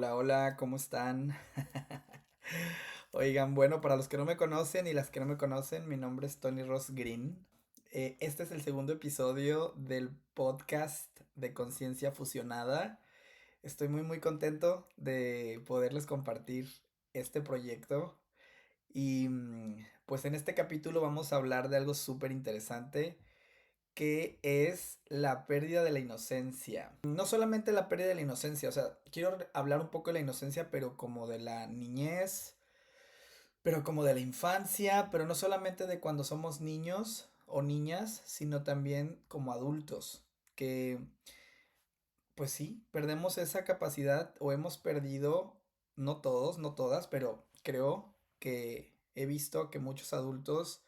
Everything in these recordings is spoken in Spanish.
Hola, hola, ¿cómo están? Oigan, bueno, para los que no me conocen y las que no me conocen, mi nombre es Tony Ross Green. Este es el segundo episodio del podcast de Conciencia Fusionada. Estoy muy contento de poderles compartir este proyecto. Y pues en este capítulo vamos a hablar de algo súper interesante que es la pérdida de la inocencia. No solamente la pérdida de la inocencia, o sea, quiero hablar un poco de la inocencia, pero como de la niñez, pero como de la infancia, pero no solamente de cuando somos niños o niñas, sino también como adultos, que pues sí, perdemos esa capacidad o hemos perdido, no todos, no todas, pero creo que he visto que muchos adultos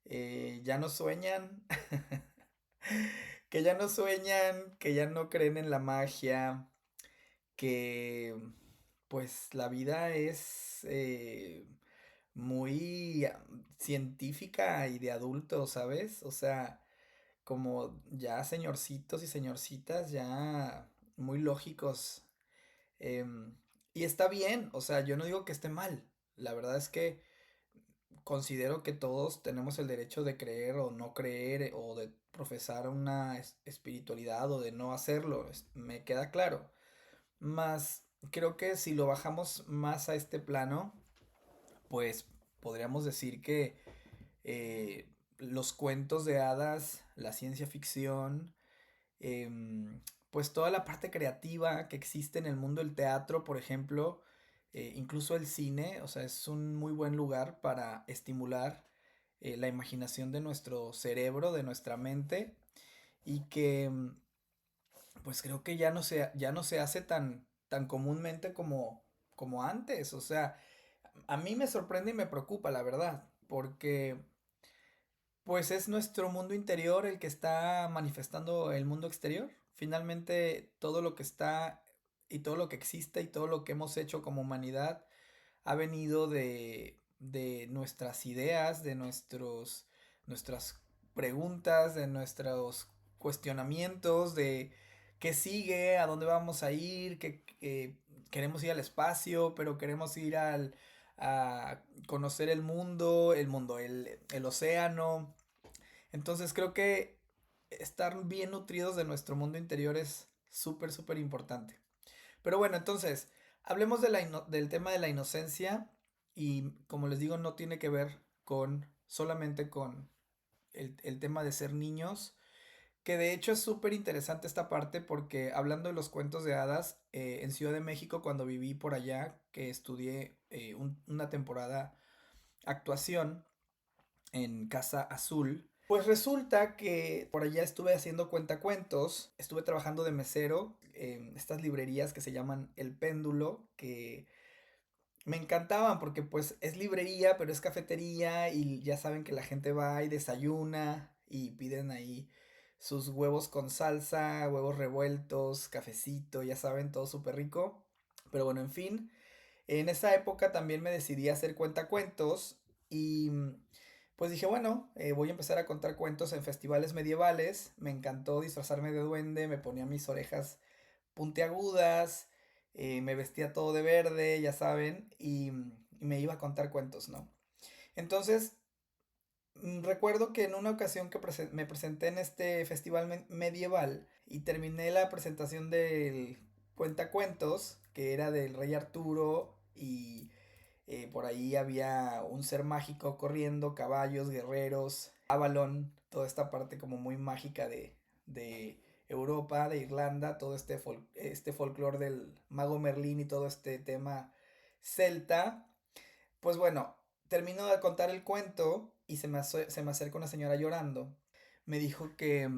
ya no sueñan. Que ya no sueñan, que ya no creen en la magia, que pues la vida es muy científica y de adultos, ¿sabes? O sea, como ya señorcitos y señorcitas, ya muy lógicos. em, y está bien, o sea, yo no digo que esté mal. La verdad es que considero que todos tenemos el derecho de creer o no creer o de profesar una espiritualidad o de no hacerlo, me queda claro. Más creo que si lo bajamos más a este plano, pues podríamos decir que los cuentos de hadas, la ciencia ficción, pues toda la parte creativa que existe en el mundo del teatro, por ejemplo, incluso el cine, o sea, es un muy buen lugar para estimular la imaginación de nuestro cerebro, de nuestra mente, y que pues creo que ya no se hace tan comúnmente como antes. O sea, a mí me sorprende y me preocupa, la verdad, porque pues es nuestro mundo interior el que está manifestando el mundo exterior. Finalmente, todo lo que está y todo lo que existe y todo lo que hemos hecho como humanidad ha venido de nuestras ideas, de nuestras preguntas, de nuestros cuestionamientos, de qué sigue, a dónde vamos a ir, que queremos ir al espacio, pero queremos ir a conocer el océano. Entonces creo que estar bien nutridos de nuestro mundo interior es súper importante. Pero bueno, entonces, hablemos de del tema de la inocencia y como les digo, no tiene que ver con solamente con el tema de ser niños, que de hecho es súper interesante esta parte porque hablando de los cuentos de hadas, en Ciudad de México cuando viví por allá, que estudié una temporada actuación en Casa Azul, pues resulta que por allá estuve haciendo cuentacuentos, estuve trabajando de mesero en estas librerías que se llaman El Péndulo, que me encantaban porque pues es librería, pero es cafetería y ya saben que la gente va y desayuna y piden ahí sus huevos con salsa, huevos revueltos, cafecito, ya saben, todo súper rico. Pero bueno, en fin, en esa época también me decidí a hacer cuentacuentos y pues dije, bueno, voy a empezar a contar cuentos en festivales medievales. Me encantó disfrazarme de duende, me ponía mis orejas puntiagudas, me vestía todo de verde, ya saben, y me iba a contar cuentos, ¿no? Entonces, recuerdo que en una ocasión que me presenté en este festival medieval y terminé la presentación del cuentacuentos, que era del Rey Arturo y por ahí había un ser mágico corriendo, caballos, guerreros, Avalon, toda esta parte como muy mágica de Europa, de Irlanda, todo este folclore del mago Merlín y todo este tema celta. Pues bueno, termino de contar el cuento y se me acerca una señora llorando. Me dijo que,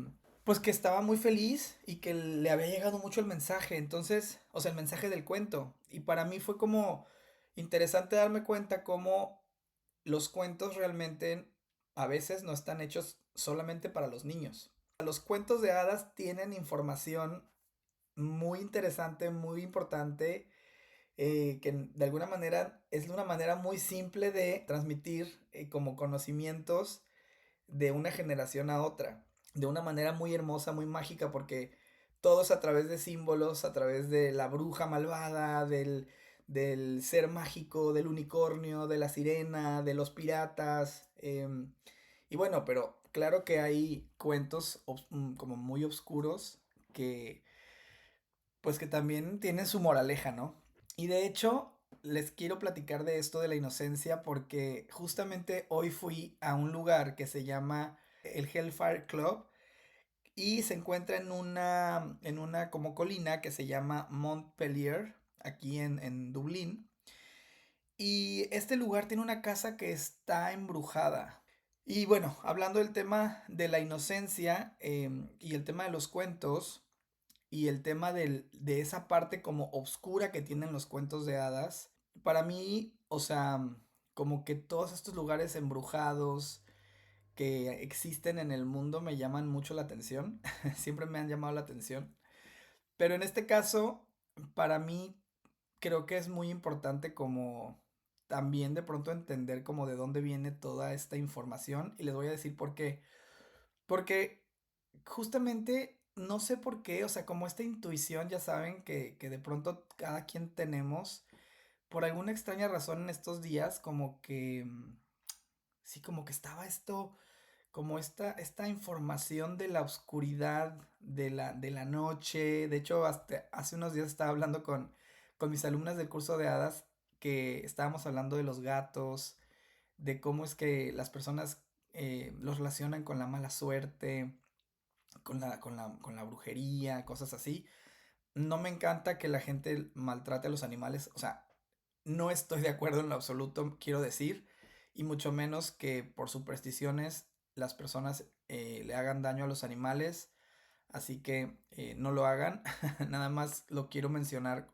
pues que estaba muy feliz y que le había llegado mucho el mensaje, entonces, o sea, el mensaje del cuento. Y para mí fue como interesante darme cuenta cómo los cuentos realmente a veces no están hechos solamente para los niños. Los cuentos de hadas tienen información muy interesante, muy importante, que de alguna manera es una manera muy simple de transmitir como conocimientos de una generación a otra, de una manera muy hermosa, muy mágica, porque todo es a través de símbolos, a través de la bruja malvada, del ser mágico, del unicornio, de la sirena, de los piratas. Y bueno, pero claro que hay cuentos como muy oscuros que pues que también tienen su moraleja, ¿no? Y de hecho, les quiero platicar de esto de la inocencia porque justamente hoy fui a un lugar que se llama el Hellfire Club y se encuentra en una como colina que se llama Montpellier, aquí en Dublín. Y este lugar tiene una casa que está embrujada. Y bueno, hablando del tema de la inocencia y el tema de los cuentos y el tema de esa parte como oscura que tienen los cuentos de hadas, para mí, o sea, como que todos estos lugares embrujados que existen en el mundo me llaman mucho la atención, siempre me han llamado la atención, pero en este caso, para mí creo que es muy importante como también de pronto entender como de dónde viene toda esta información y les voy a decir por qué. Porque justamente no sé por qué, o sea, como esta intuición, ya saben, que de pronto cada quien tenemos, por alguna extraña razón en estos días, como que, sí, como que estaba esto, como esta información de la oscuridad, de la noche. De hecho, hasta hace unos días estaba hablando con mis alumnas del curso de hadas, que estábamos hablando de los gatos, de cómo es que las personas los relacionan con la mala suerte, con la brujería, cosas así. No me encanta que la gente maltrate a los animales, o sea, no estoy de acuerdo en lo absoluto, quiero decir, y mucho menos que por supersticiones las personas le hagan daño a los animales, así que no lo hagan. Nada más lo quiero mencionar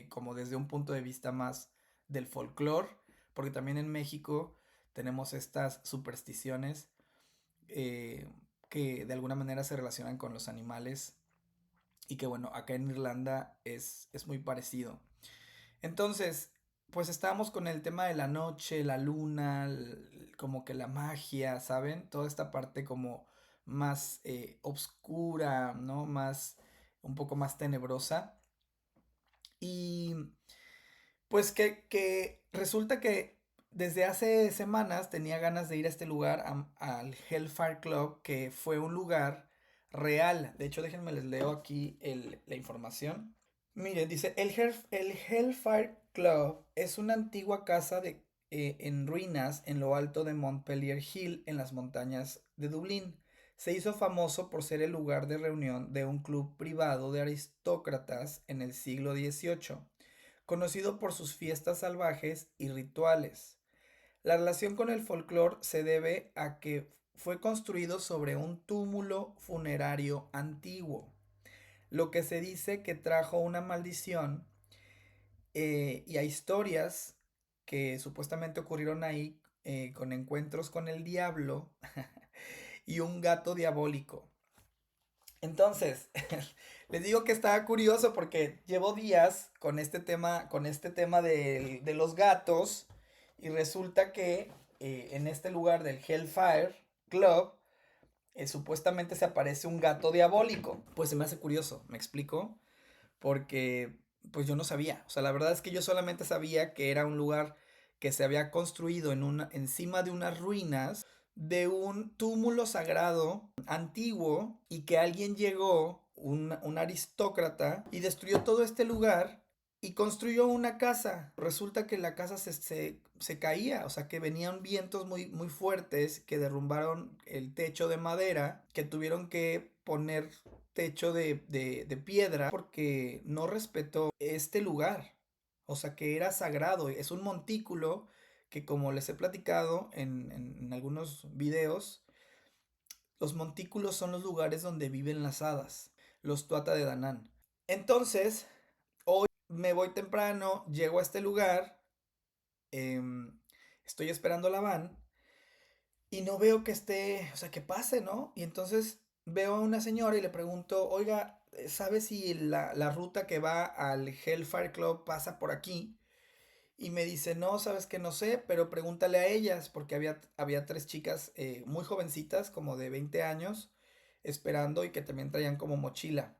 como desde un punto de vista más del folclore, porque también en México tenemos estas supersticiones eh, que de alguna manera se relacionan con los animales y que bueno, acá en Irlanda es muy parecido. Entonces, pues estábamos con el tema de la noche, la luna, como que la magia, ¿saben? Toda esta parte como más obscura, ¿no? Más, un poco más tenebrosa. Y pues que resulta que desde hace semanas tenía ganas de ir a este lugar, al Hellfire Club, que fue un lugar real. De hecho, déjenme les leo aquí la información. Miren, dice, el Hellfire Club es una antigua casa en ruinas en lo alto de Montpellier Hill, en las montañas de Dublín. Se hizo famoso por ser el lugar de reunión de un club privado de aristócratas en el siglo XVIII, conocido por sus fiestas salvajes y rituales. La relación con el folclore se debe a que fue construido sobre un túmulo funerario antiguo, lo que se dice que trajo una maldición y a historias que supuestamente ocurrieron ahí con encuentros con el diablo y un gato diabólico. Entonces, les digo que estaba curioso porque llevo días con este tema de los gatos y resulta que en este lugar del Hellfire Club supuestamente se aparece un gato diabólico. Pues se me hace curioso, ¿me explico? Porque pues yo no sabía. O sea, la verdad es que yo solamente sabía que era un lugar que se había construido encima de unas ruinas de un túmulo sagrado antiguo y que alguien llegó, un aristócrata, y destruyó todo este lugar y construyó una casa. Resulta que la casa se caía, o sea que venían vientos muy fuertes que derrumbaron el techo de madera, que tuvieron que poner techo de piedra porque no respetó este lugar. O sea que era sagrado, es un montículo que como les he platicado en algunos videos, los montículos son los lugares donde viven las hadas, los Tuatha de Danann. Entonces, hoy me voy temprano, llego a este lugar, em, estoy esperando la van y no veo que esté, o sea, que pase, ¿no? Y entonces veo a una señora y le pregunto, oiga, ¿sabe si la ruta que va al Hellfire Club pasa por aquí? Y me dice, no, sabes que no sé, pero pregúntale a ellas, porque había tres chicas muy jovencitas, como de 20 años, esperando y que también traían como mochila.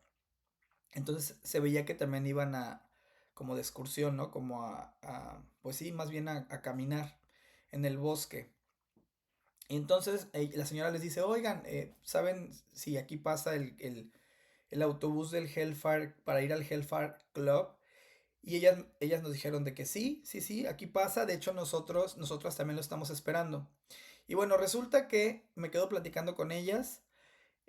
Entonces se veía que también iban como de excursión, ¿no? Como pues sí, más bien a caminar en el bosque. Y entonces la señora les dice, oigan, ¿saben si aquí pasa el autobús del Hellfire para ir al Hellfire Club? Y ellas nos dijeron de que sí, sí, sí, aquí pasa. De hecho, nosotras también lo estamos esperando. Y bueno, resulta que me quedo platicando con ellas.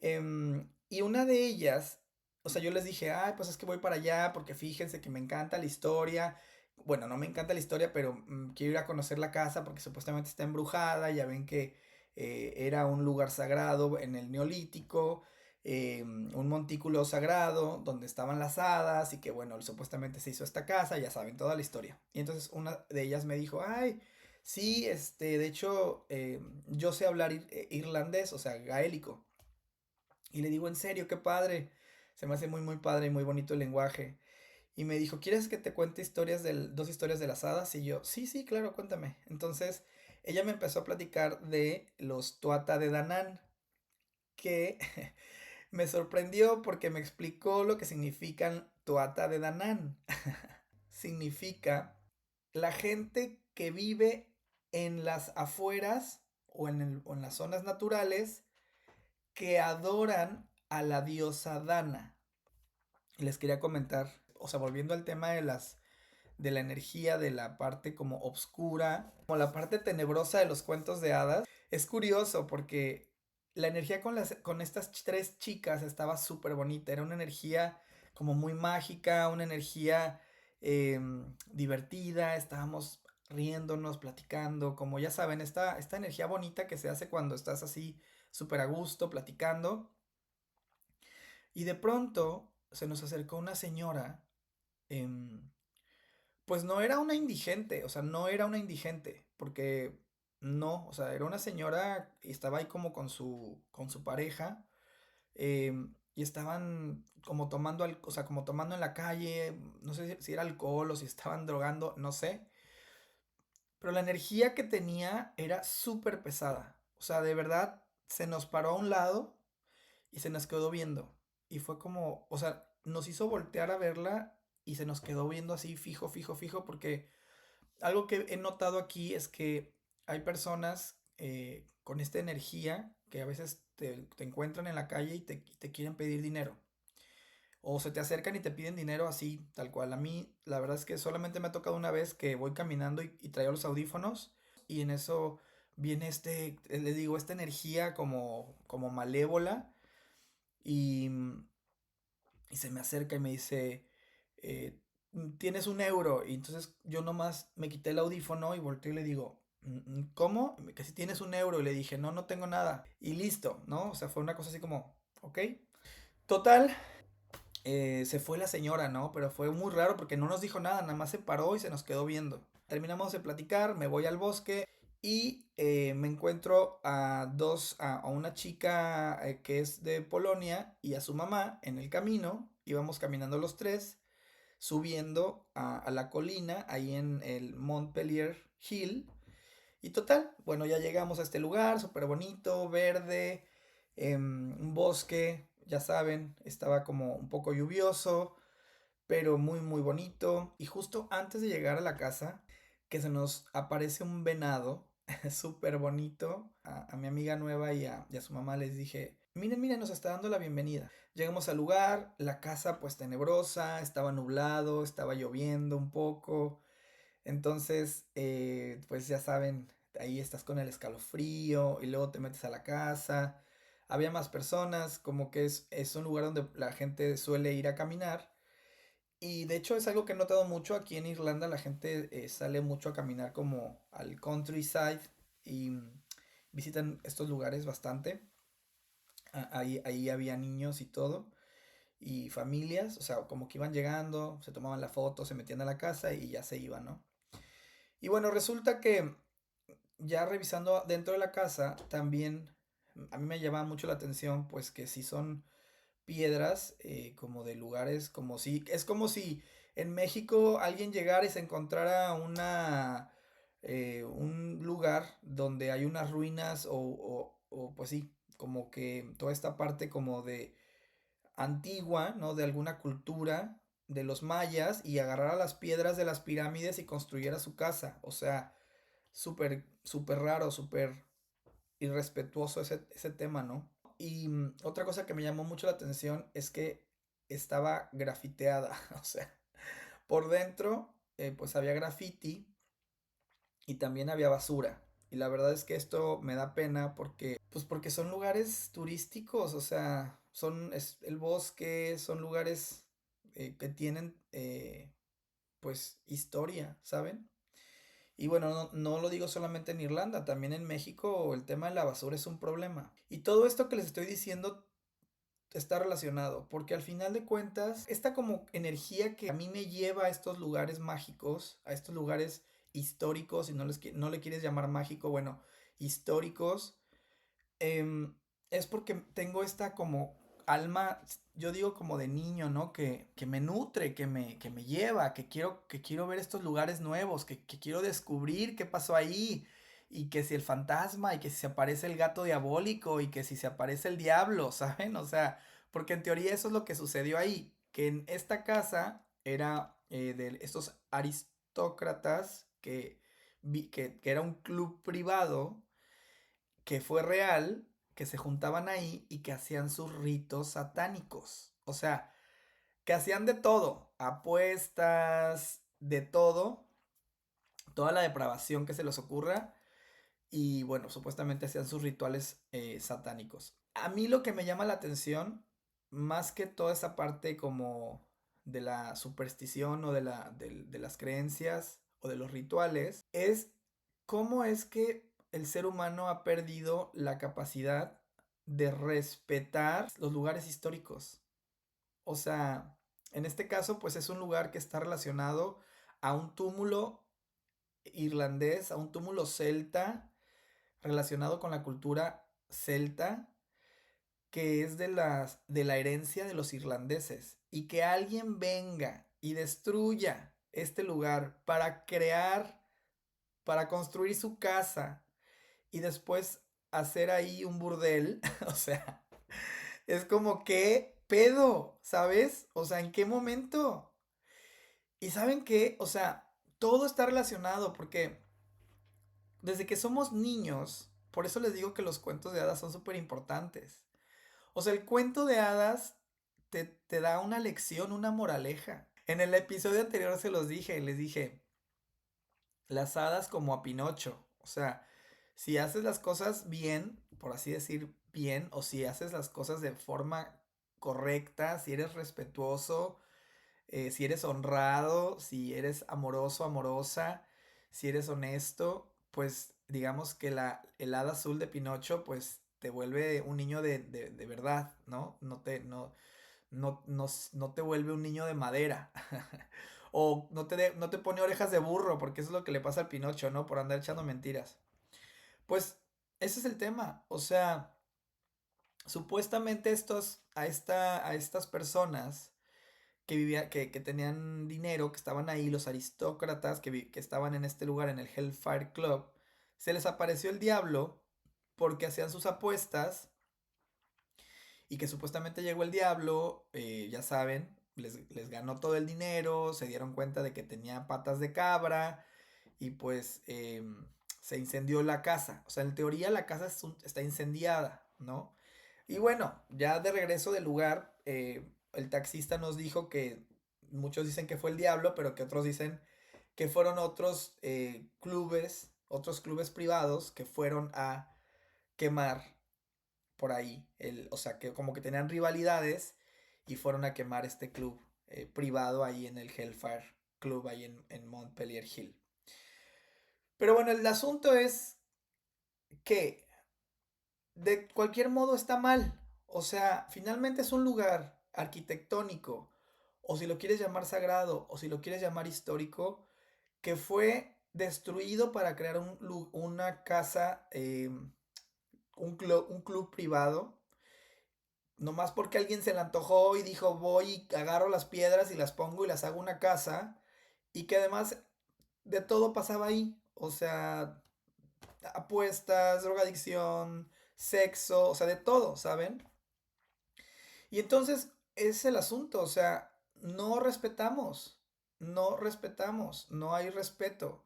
Y una de ellas, o sea, yo les dije, ay, pues es que voy para allá porque fíjense que me encanta la historia. Bueno, no me encanta la historia, pero quiero ir a conocer la casa porque supuestamente está embrujada. Ya ven que era un lugar sagrado en el Neolítico, un montículo sagrado donde estaban las hadas y que, bueno, supuestamente se hizo esta casa, ya saben toda la historia. Y entonces una de ellas me dijo, ay, sí, de hecho, yo sé hablar irlandés, o sea, gaélico. Y le digo, en serio, qué padre. Se me hace muy, muy padre y muy bonito el lenguaje. Y me dijo, ¿quieres que te cuente dos historias de las hadas? Y yo, sí, sí, claro, cuéntame. Entonces, ella me empezó a platicar de los Tuatha de Danann, que me sorprendió porque me explicó lo que significan Tuatha de Danann. Significa la gente que vive en las afueras o en las zonas naturales que adoran a la diosa Dana. Les quería comentar, o sea, volviendo al tema de la energía, de la parte como obscura, como la parte tenebrosa de los cuentos de hadas, es curioso porque la energía con estas tres chicas estaba súper bonita, era una energía como muy mágica, una energía divertida, estábamos riéndonos, platicando, como ya saben, esta energía bonita que se hace cuando estás así súper a gusto, platicando. Y de pronto se nos acercó una señora, em, pues no era una indigente, o sea, no era una indigente, porque no, o sea, era una señora y estaba ahí como con su pareja, y estaban como tomando, o sea, como tomando en la calle, no sé si era alcohol o si estaban drogando, no sé, pero la energía que tenía era súper pesada, o sea, de verdad se nos paró a un lado y se nos quedó viendo. Y fue como, o sea, nos hizo voltear a verla y se nos quedó viendo así fijo, fijo, fijo, porque algo que he notado aquí es que hay personas con esta energía que a veces te encuentran en la calle y te quieren pedir dinero. O se te acercan y te piden dinero así, tal cual. A mí, la verdad es que solamente me ha tocado una vez que voy caminando y traigo los audífonos y en eso viene le digo, esta energía como malévola y, y se me acerca y me dice, tienes 1 euro. Y entonces yo nomás me quité el audífono y volteé y le digo, ¿cómo? Que si tienes 1 euro. Y le dije, no, no tengo nada. Y listo, ¿no? O sea, fue una cosa así como, ok. Total, se fue la señora, ¿no? Pero fue muy raro porque no nos dijo nada, nada más se paró y se nos quedó viendo. Terminamos de platicar, me voy al bosque y me encuentro a una chica que es de Polonia y a su mamá en el camino. Íbamos caminando los tres, subiendo a la colina, ahí en el Montpellier Hill. Y total, bueno, ya llegamos a este lugar, súper bonito, verde, un bosque, ya saben, estaba como un poco lluvioso, pero muy, muy bonito. Y justo antes de llegar a la casa, que se nos aparece un venado súper bonito. A mi amiga nueva y a su mamá les dije, miren, miren, nos está dando la bienvenida. Llegamos al lugar, la casa pues tenebrosa, estaba nublado, estaba lloviendo un poco. Entonces, pues ya saben, ahí estás con el escalofrío y luego te metes a la casa. Había más personas, como que es un lugar donde la gente suele ir a caminar. Y de hecho es algo que he notado mucho aquí en Irlanda, la gente sale mucho a caminar como al countryside y visitan estos lugares bastante. Ahí había niños y todo, y familias, o sea, como que iban llegando, se tomaban la foto, se metían a la casa y ya se iban, ¿no? Y bueno, resulta que ya revisando dentro de la casa, también a mí me llama mucho la atención, pues que si son piedras como de lugares, es como si en México alguien llegara y se encontrara un lugar donde hay unas ruinas o pues sí, como que toda esta parte como de antigua, ¿no? De alguna cultura de los mayas y agarrara las piedras de las pirámides y construyera su casa. O sea, súper, súper raro, súper irrespetuoso ese tema, ¿no? Y otra cosa que me llamó mucho la atención es que estaba grafiteada, o sea, por dentro pues había graffiti y también había basura. Y la verdad es que esto me da pena porque, pues porque son lugares turísticos, o sea, es el bosque, son lugares que tienen pues historia, ¿saben? Y bueno, no lo digo solamente en Irlanda, también en México el tema de la basura es un problema. Y todo esto que les estoy diciendo está relacionado, porque al final de cuentas, esta como energía que a mí me lleva a estos lugares mágicos, a estos lugares históricos, si no le quieres llamar mágico, bueno, históricos, em, es porque tengo esta como alma, yo digo como de niño, ¿no? Que me nutre, que me lleva, que quiero ver estos lugares nuevos, que quiero descubrir qué pasó ahí, y que si el fantasma, y que si se aparece el gato diabólico, y que si se aparece el diablo, ¿saben? O sea, porque en teoría eso es lo que sucedió ahí, que en esta casa era de estos aristócratas que era un club privado que fue real, que se juntaban ahí y que hacían sus ritos satánicos. O sea, que hacían de todo, apuestas, de todo, toda la depravación que se les ocurra. Y bueno, supuestamente hacían sus rituales satánicos. A mí lo que me llama la atención, más que toda esa parte como de la superstición o de las creencias o de los rituales, es cómo es que el ser humano ha perdido la capacidad de respetar los lugares históricos. O sea, en este caso, pues es un lugar que está relacionado a un túmulo irlandés, a un túmulo celta, relacionado con la cultura celta, que es de la herencia de los irlandeses. Y que alguien venga y destruya este lugar para construir su casa y después hacer ahí un burdel, o sea, es como que pedo, ¿sabes? O sea, ¿en qué momento? Y ¿saben qué? O sea, todo está relacionado porque desde que somos niños, por eso les digo que los cuentos de hadas son súper importantes. O sea, el cuento de hadas te da una lección, una moraleja. En el episodio anterior se los dije, les dije, las hadas como a Pinocho. O sea, si haces las cosas bien, por así decir bien, o si haces las cosas de forma correcta, si eres respetuoso, si eres honrado, si eres amoroso, amorosa, si eres honesto, pues digamos que el hada azul de Pinocho, pues te vuelve un niño de verdad, ¿no? No te vuelve un niño de madera. O no te pone orejas de burro, porque eso es lo que le pasa al Pinocho, ¿no? Por andar echando mentiras. Pues ese es el tema. O sea, supuestamente a estas personas que tenían dinero, que estaban ahí, los aristócratas que estaban en este lugar, en el Hellfire Club, se les apareció el diablo porque hacían sus apuestas y que supuestamente llegó el diablo, ya saben, les ganó todo el dinero, se dieron cuenta de que tenía patas de cabra y pues se incendió la casa. O sea, en teoría la casa está incendiada, ¿no? Y bueno, ya de regreso del lugar, el taxista nos dijo que muchos dicen que fue el diablo, pero que otros dicen que fueron otros clubes privados que fueron a quemar por ahí. O sea, que como que tenían rivalidades y fueron a quemar este club privado ahí en el Hellfire Club, ahí en Montpelier Hill. Pero bueno, el asunto es que de cualquier modo está mal. O sea, finalmente es un lugar arquitectónico, o si lo quieres llamar sagrado, o si lo quieres llamar histórico, que fue destruido para crear una casa, un club privado, nomás porque alguien se le antojó y dijo voy y agarro las piedras y las pongo y las hago una casa, y que además de todo pasaba ahí. O sea, apuestas, drogadicción, sexo, o sea, de todo, ¿saben? Y entonces, es el asunto, o sea, no respetamos, no hay respeto.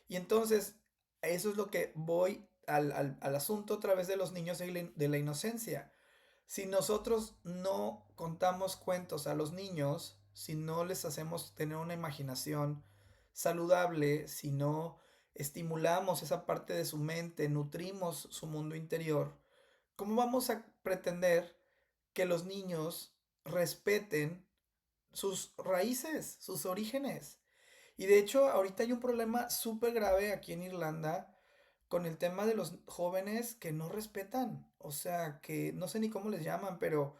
Y entonces, eso es lo que voy al asunto a través de los niños de la inocencia. Si nosotros no contamos cuentos a los niños, si no les hacemos tener una imaginación saludable, si no estimulamos esa parte de su mente, nutrimos su mundo interior, ¿cómo vamos a pretender que los niños respeten sus raíces, sus orígenes? Y de hecho, ahorita hay un problema súper grave aquí en Irlanda con el tema de los jóvenes que no respetan, o sea, que no sé ni cómo les llaman, pero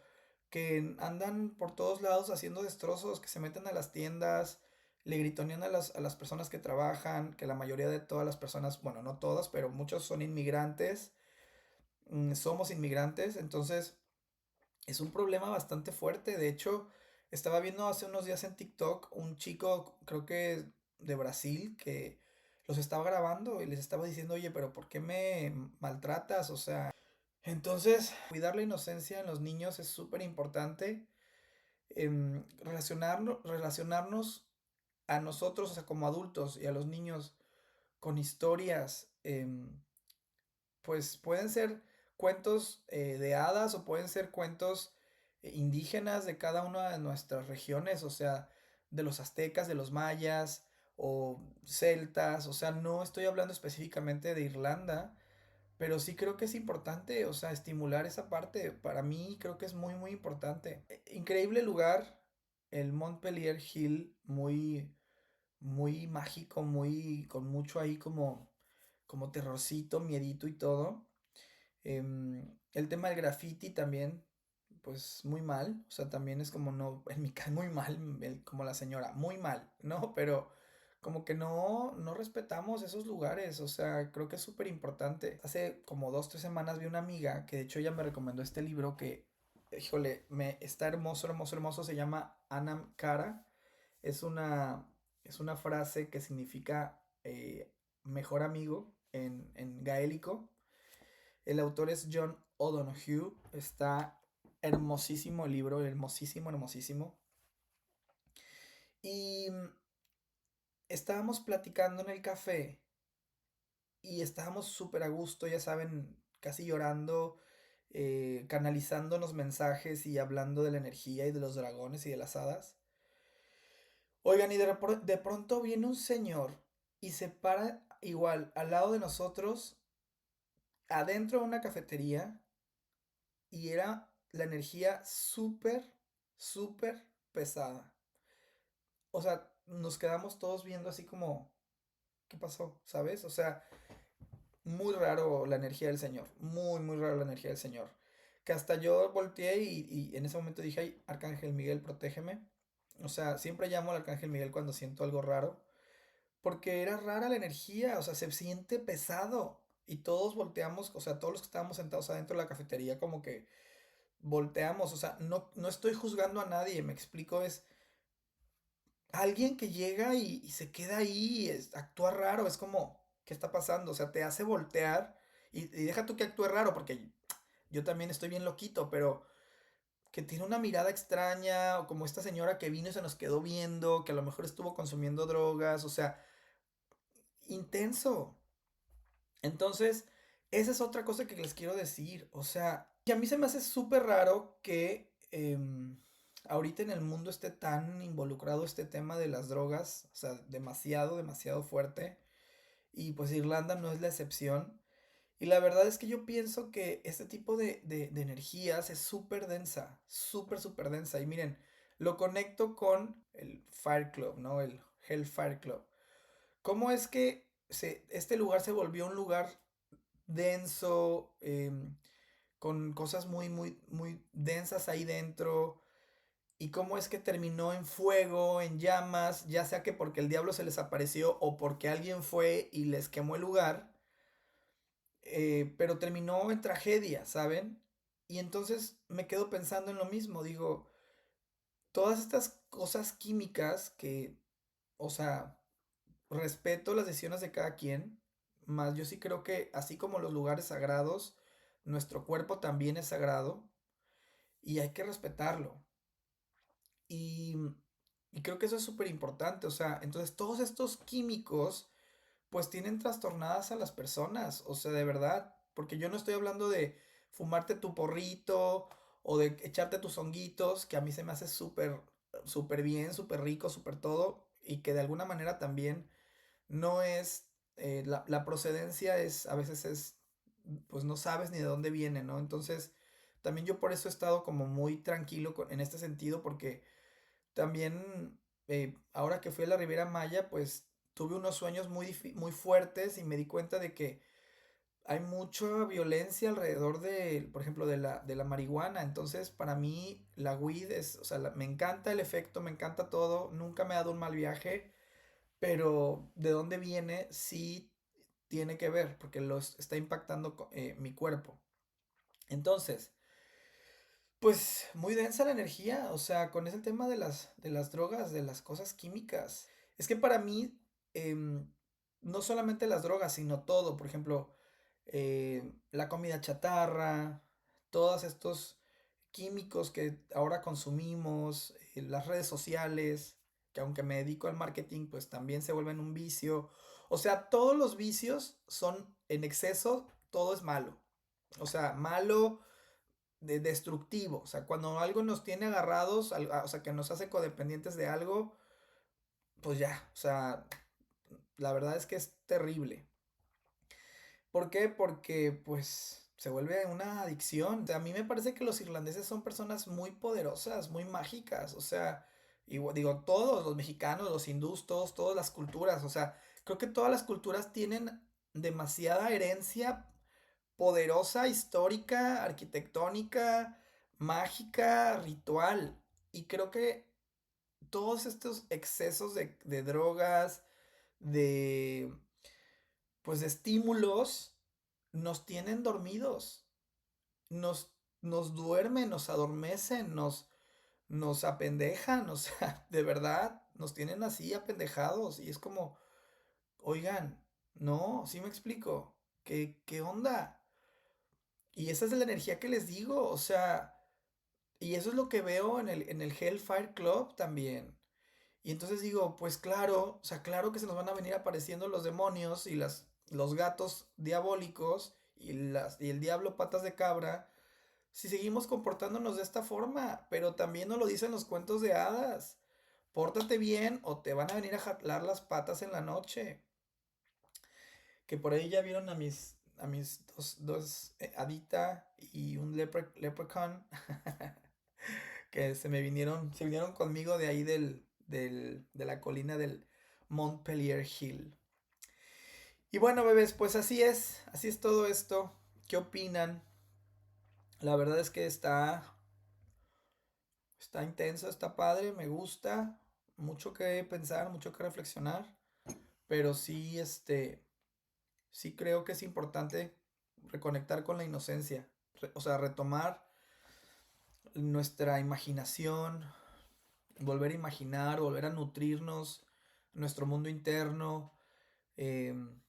que andan por todos lados haciendo destrozos, que se meten a las tiendas, le gritonean a las personas que trabajan, que la mayoría de todas las personas, bueno, no todas, pero muchos son inmigrantes, somos inmigrantes, entonces es un problema bastante fuerte. De hecho, estaba viendo hace unos días en TikTok un chico, creo que de Brasil, que los estaba grabando y les estaba diciendo, oye, pero ¿por qué me maltratas? O sea, entonces, cuidar la inocencia en los niños es súper importante. Relacionarnos a nosotros, o sea, como adultos y a los niños con historias, pues pueden ser cuentos de hadas o pueden ser cuentos indígenas de cada una de nuestras regiones, o sea, de los aztecas, de los mayas o celtas, o sea, no estoy hablando específicamente de Irlanda, pero sí creo que es importante, o sea, estimular esa parte. Para mí creo que es muy, muy importante. Increíble lugar, el Montpellier Hill, muy, muy mágico, muy, con mucho ahí como terrorcito, miedito y todo. El tema del graffiti también, pues muy mal, o sea, también es como no, en mi caso muy mal, como la señora, muy mal, ¿no? Pero como que no respetamos esos lugares, o sea, creo que es súper importante. Hace como 2, 3 semanas vi una amiga que de hecho ella me recomendó este libro que, híjole, está hermoso, hermoso, hermoso, se llama Anam Cara, es una, es una frase que significa mejor amigo en gaélico. El autor es John O'Donoghue. Está hermosísimo el libro, hermosísimo, hermosísimo. Y estábamos platicando en el café y estábamos súper a gusto, ya saben, casi llorando, canalizando los mensajes y hablando de la energía y de los dragones y de las hadas. Oigan, y de pronto viene un señor y se para igual al lado de nosotros, adentro de una cafetería, y era la energía súper, súper pesada. O sea, nos quedamos todos viendo así como, ¿qué pasó? ¿Sabes? O sea, muy raro la energía del Señor, muy, muy raro la energía del Señor. Que hasta yo volteé y en ese momento dije, ay, Arcángel Miguel, protégeme. O sea, siempre llamo al Arcángel Miguel cuando siento algo raro, porque era rara la energía, o sea, se siente pesado. Y todos volteamos, o sea, todos los que estábamos sentados adentro de la cafetería, como que volteamos, o sea, no estoy juzgando a nadie, me explico, es alguien que llega y se queda ahí, actúa raro, es como, ¿qué está pasando? O sea, te hace voltear y deja tú que actúe raro, porque yo también estoy bien loquito, pero que tiene una mirada extraña, o como esta señora que vino y se nos quedó viendo, que a lo mejor estuvo consumiendo drogas, o sea, intenso. Entonces, esa es otra cosa que les quiero decir. O sea, que a mí se me hace súper raro que ahorita en el mundo esté tan involucrado este tema de las drogas. O sea, demasiado, demasiado fuerte. Y pues Irlanda no es la excepción. Y la verdad es que yo pienso que este tipo de energías es súper densa. Súper, súper densa. Y miren, lo conecto con el Fire Club, ¿no? El Hellfire Club. ¿Cómo es que este lugar se volvió un lugar denso, con cosas muy, muy, muy densas ahí dentro? ¿Y cómo es que terminó en fuego, en llamas, ya sea que porque el diablo se les apareció o porque alguien fue y les quemó el lugar, pero terminó en tragedia, ¿saben? Y entonces me quedo pensando en lo mismo, digo, todas estas cosas químicas que, o sea, respeto las decisiones de cada quien, más yo sí creo que así como los lugares sagrados, nuestro cuerpo también es sagrado y hay que respetarlo. Y, y creo que eso es súper importante, o sea, entonces todos estos químicos pues tienen trastornadas a las personas, o sea, de verdad, porque yo no estoy hablando de fumarte tu porrito o de echarte tus honguitos, que a mí se me hace súper, súper bien, súper rico, súper todo, y que de alguna manera también no es, la procedencia es, a veces es, pues no sabes ni de dónde viene, ¿no? Entonces, también yo por eso he estado como muy tranquilo en este sentido, porque también, ahora que fui a la Riviera Maya, pues tuve unos sueños muy fuertes y me di cuenta de que hay mucha violencia alrededor de, por ejemplo, de la marihuana. Entonces, para mí, la weed es, o sea, me encanta el efecto, me encanta todo, nunca me ha dado un mal viaje, pero de dónde viene sí tiene que ver, porque está impactando mi cuerpo. Entonces, pues muy densa la energía, o sea, con ese tema de las drogas, de las cosas químicas. Es que para mí, em, no solamente las drogas, sino todo, por ejemplo, la comida chatarra, todos estos químicos que ahora consumimos, las redes sociales, que aunque me dedico al marketing, pues también se vuelven un vicio. O sea, todos los vicios son en exceso, todo es malo. O sea, malo destructivo. O sea, cuando algo nos tiene agarrados, o sea, que nos hace codependientes de algo, pues ya, o sea, la verdad es que es terrible. ¿Por qué? Porque pues se vuelve una adicción. O sea, a mí me parece que los irlandeses son personas muy poderosas, muy mágicas. O sea, digo, todos los mexicanos, los hindús, todas las culturas. O sea, creo que todas las culturas tienen demasiada herencia poderosa, histórica, arquitectónica, mágica, ritual. Y creo que todos estos excesos de drogas, de, pues, de estímulos, nos tienen dormidos, nos duermen, nos adormecen, nos apendejan, o sea, de verdad, nos tienen así apendejados. Y es como, oigan, no, sí me explico, ¿qué onda? Y esa es la energía que les digo, o sea, y eso es lo que veo en el Hellfire Club también. Y entonces digo, pues claro, o sea, claro que se nos van a venir apareciendo los demonios y los gatos diabólicos y el diablo patas de cabra si seguimos comportándonos de esta forma. Pero también nos lo dicen los cuentos de hadas. Pórtate bien o te van a venir a jalar las patas en la noche. Que por ahí ya vieron a mis dos hadita y un leprechaun que se vinieron conmigo de ahí de la colina del Montpellier Hill. Y bueno, bebés, pues así es todo esto. ¿Qué opinan? La verdad es que está intenso, está padre, me gusta, mucho que pensar, mucho que reflexionar, pero sí, sí creo que es importante reconectar con la inocencia, o sea, retomar nuestra imaginación, volver a imaginar, volver a nutrirnos, nuestro mundo interno, em,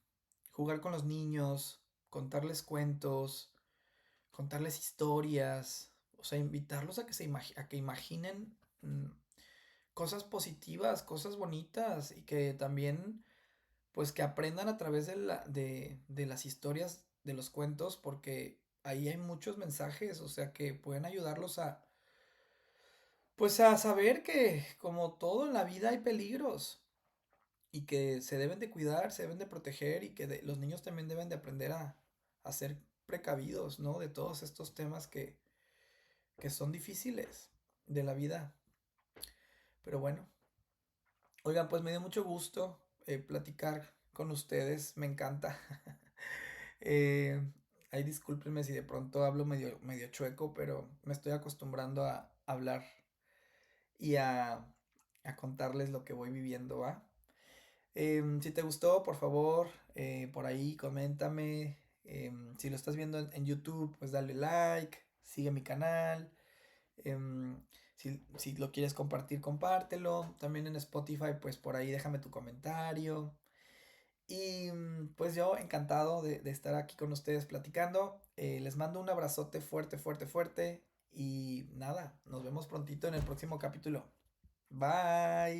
jugar con los niños, contarles cuentos, contarles historias, o sea, invitarlos a que, a que imaginen cosas positivas, cosas bonitas y que también, pues, que aprendan a través de las historias, de los cuentos, porque ahí hay muchos mensajes, o sea, que pueden ayudarlos pues, a saber que como todo en la vida hay peligros y que se deben de cuidar, se deben de proteger y que los niños también deben de aprender a ser precavidos, ¿no? De todos estos temas que son difíciles de la vida. Pero bueno, oigan, pues me dio mucho gusto platicar con ustedes, me encanta. Eh, Ahí discúlpenme si de pronto hablo medio chueco, pero me estoy acostumbrando a hablar y a contarles lo que voy viviendo, ¿va? Si te gustó, por favor, por ahí coméntame. Si lo estás viendo en YouTube, pues dale like, sigue mi canal. Si lo quieres compartir, compártelo. También en Spotify, pues por ahí déjame tu comentario. Y pues yo encantado de estar aquí con ustedes platicando. Les mando un abrazote fuerte, fuerte, fuerte. Y nada, nos vemos prontito en el próximo capítulo. Bye.